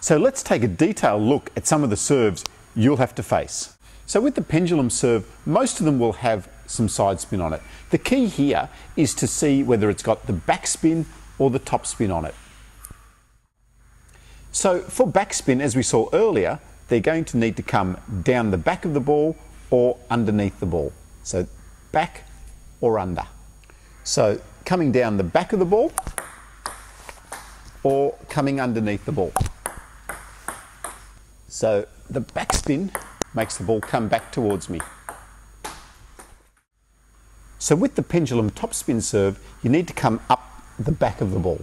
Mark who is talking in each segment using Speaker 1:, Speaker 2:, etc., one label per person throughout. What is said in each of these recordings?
Speaker 1: So let's take a detailed look at some of the serves you'll have to face. So with the pendulum serve, most of them will have some side spin on it. The key here is to see whether it's got the back spin or the top spin on it. So for backspin, as we saw earlier, they're going to need to come down the back of the ball or underneath the ball. So back or under. So coming down the back of the ball or coming underneath the ball. So the backspin makes the ball come back towards me. So with the pendulum topspin serve, you need to come up the back of the ball.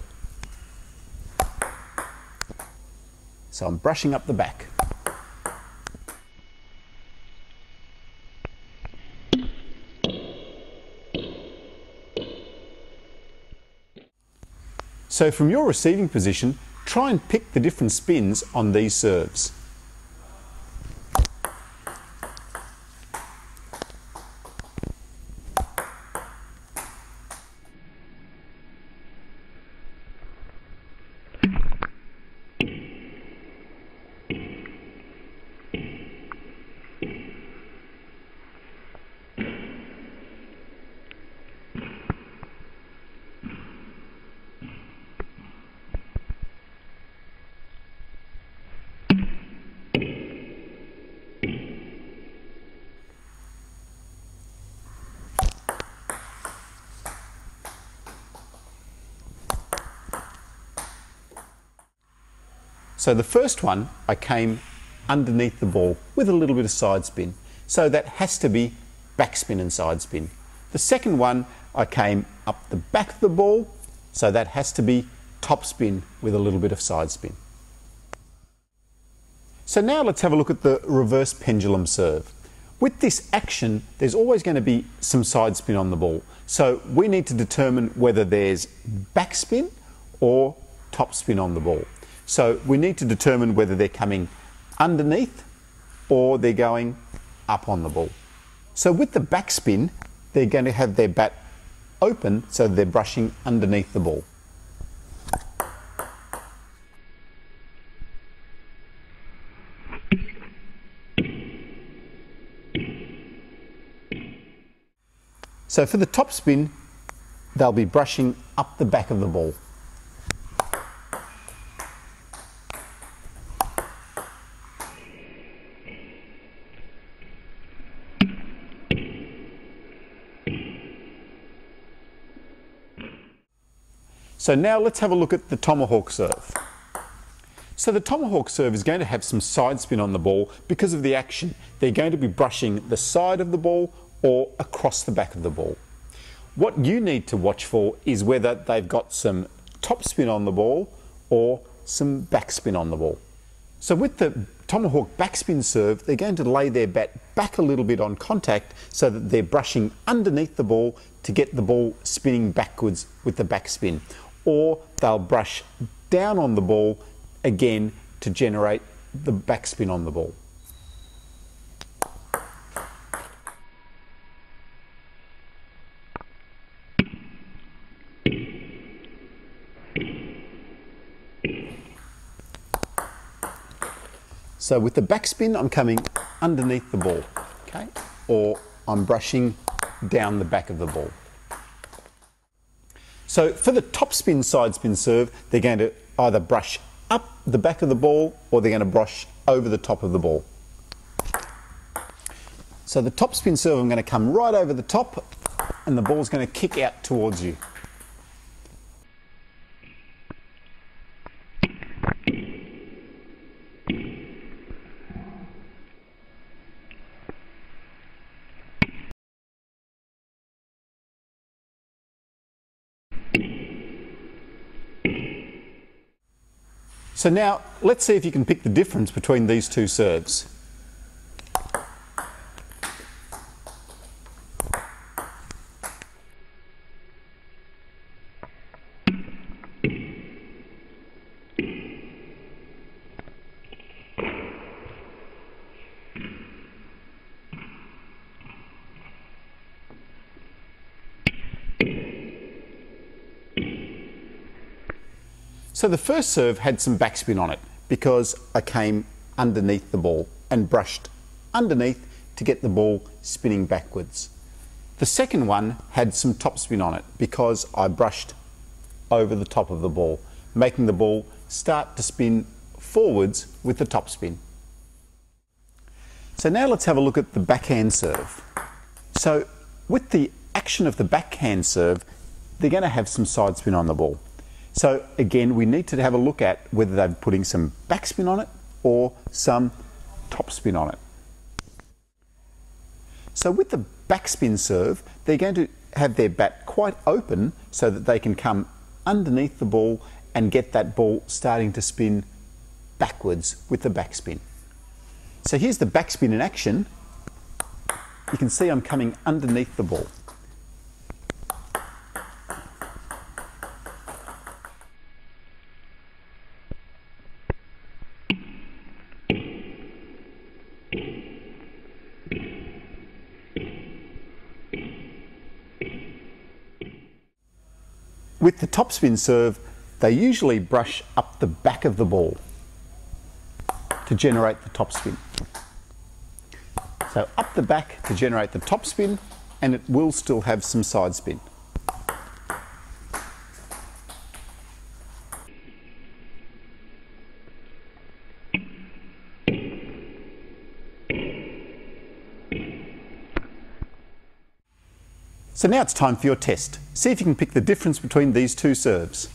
Speaker 1: So I'm brushing up the back. So from your receiving position, try and pick the different spins on these serves. So the first one, I came underneath the ball with a little bit of side spin. So that has to be backspin and side spin. The second one, I came up the back of the ball. So that has to be top spin with a little bit of side spin. So now let's have a look at the reverse pendulum serve. With this action, there's always going to be some side spin on the ball. So we need to determine whether there's backspin or top spin on the ball. So we need to determine whether they're coming underneath or they're going up on the ball. So with the backspin, they're going to have their bat open so they're brushing underneath the ball. So for the top spin, they'll be brushing up the back of the ball. So now let's have a look at the tomahawk serve. So the tomahawk serve is going to have some side spin on the ball because of the action. They're going to be brushing the side of the ball or across the back of the ball. What you need to watch for is whether they've got some top spin on the ball or some backspin on the ball. So with the tomahawk backspin serve, they're going to lay their bat back a little bit on contact so that they're brushing underneath the ball to get the ball spinning backwards with the backspin. Or they'll brush down on the ball again to generate the backspin on the ball. So with the backspin, I'm coming underneath the ball, okay? Or I'm brushing down the back of the ball. So for the top spin, side spin serve, they're going to either brush up the back of the ball or they're going to brush over the top of the ball. So the top spin serve, I'm going to come right over the top and the ball's going to kick out towards you. So now, let's see if you can pick the difference between these two serves. So the first serve had some backspin on it because I came underneath the ball and brushed underneath to get the ball spinning backwards. The second one had some topspin on it because I brushed over the top of the ball, making the ball start to spin forwards with the topspin. So now let's have a look at the backhand serve. So with the action of the backhand serve, they're going to have some side spin on the ball. So again, we need to have a look at whether they're putting some backspin on it or some topspin on it. So with the backspin serve, they're going to have their bat quite open so that they can come underneath the ball and get that ball starting to spin backwards with the backspin. So here's the backspin in action. You can see I'm coming underneath the ball. With the topspin serve, they usually brush up the back of the ball to generate the topspin. So up the back to generate the topspin, and it will still have some side spin. So now it's time for your test. See if you can pick the difference between these two serves.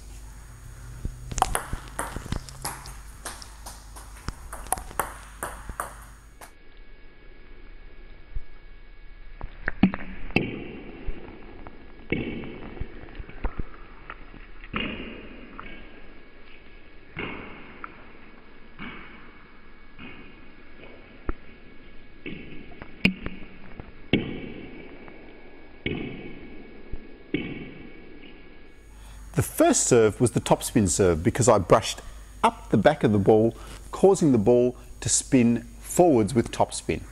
Speaker 1: The first serve was the topspin serve because I brushed up the back of the ball, causing the ball to spin forwards with topspin.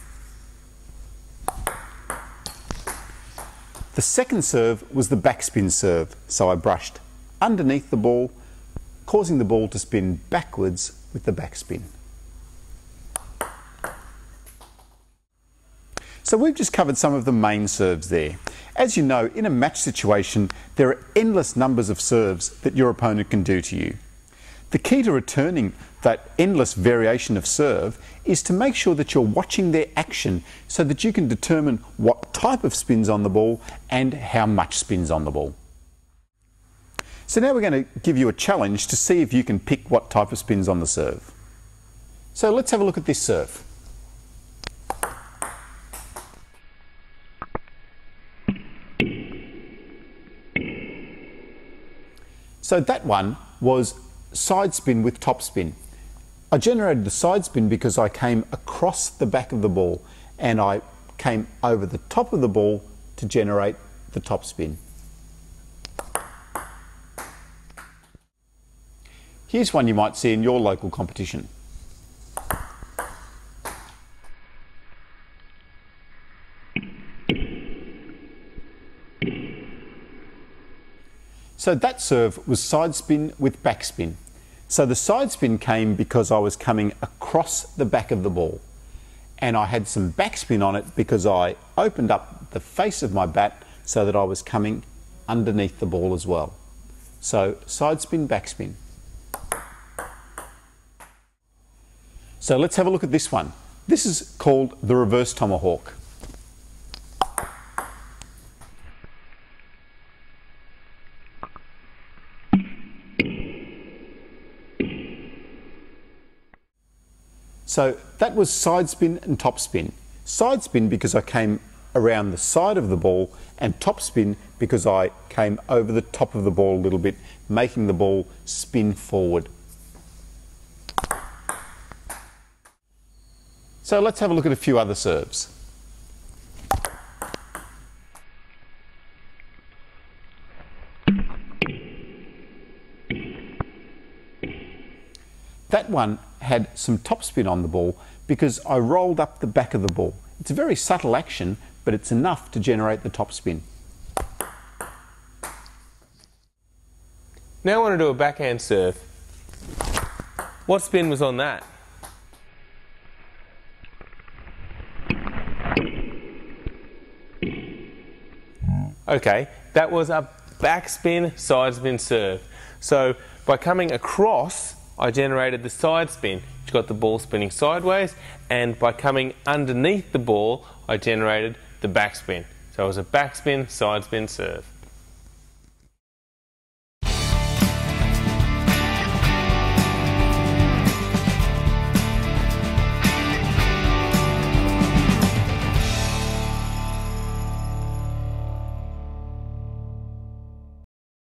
Speaker 1: The second serve was the backspin serve, so I brushed underneath the ball, causing the ball to spin backwards with the backspin. So we've just covered some of the main serves there. As you know, in a match situation, there are endless numbers of serves that your opponent can do to you. The key to returning that endless variation of serve is to make sure that you're watching their action so that you can determine what type of spin's on the ball and how much spin's on the ball. So now we're going to give you a challenge to see if you can pick what type of spin's on the serve. So let's have a look at this serve. So that one was side spin with top spin. I generated the side spin because I came across the back of the ball and I came over the top of the ball to generate the top spin. Here's one you might see in your local competition. So that serve was side spin with backspin. So the side spin came because I was coming across the back of the ball, and I had some backspin on it because I opened up the face of my bat so that I was coming underneath the ball as well. So side spin, backspin. So let's have a look at this one. This is called the reverse tomahawk. So that was side spin and top spin. Side spin because I came around the side of the ball, and top spin because I came over the top of the ball a little bit, making the ball spin forward. So let's have a look at a few other serves. That one had some topspin on the ball because I rolled up the back of the ball. It's a very subtle action, but it's enough to generate the topspin.
Speaker 2: Now I want to do a backhand serve. What spin was on that? Okay, that was a backspin, side spin serve. So by coming across, I generated the side spin, which got the ball spinning sideways, and by coming underneath the ball, I generated the backspin. So it was a backspin, side spin serve.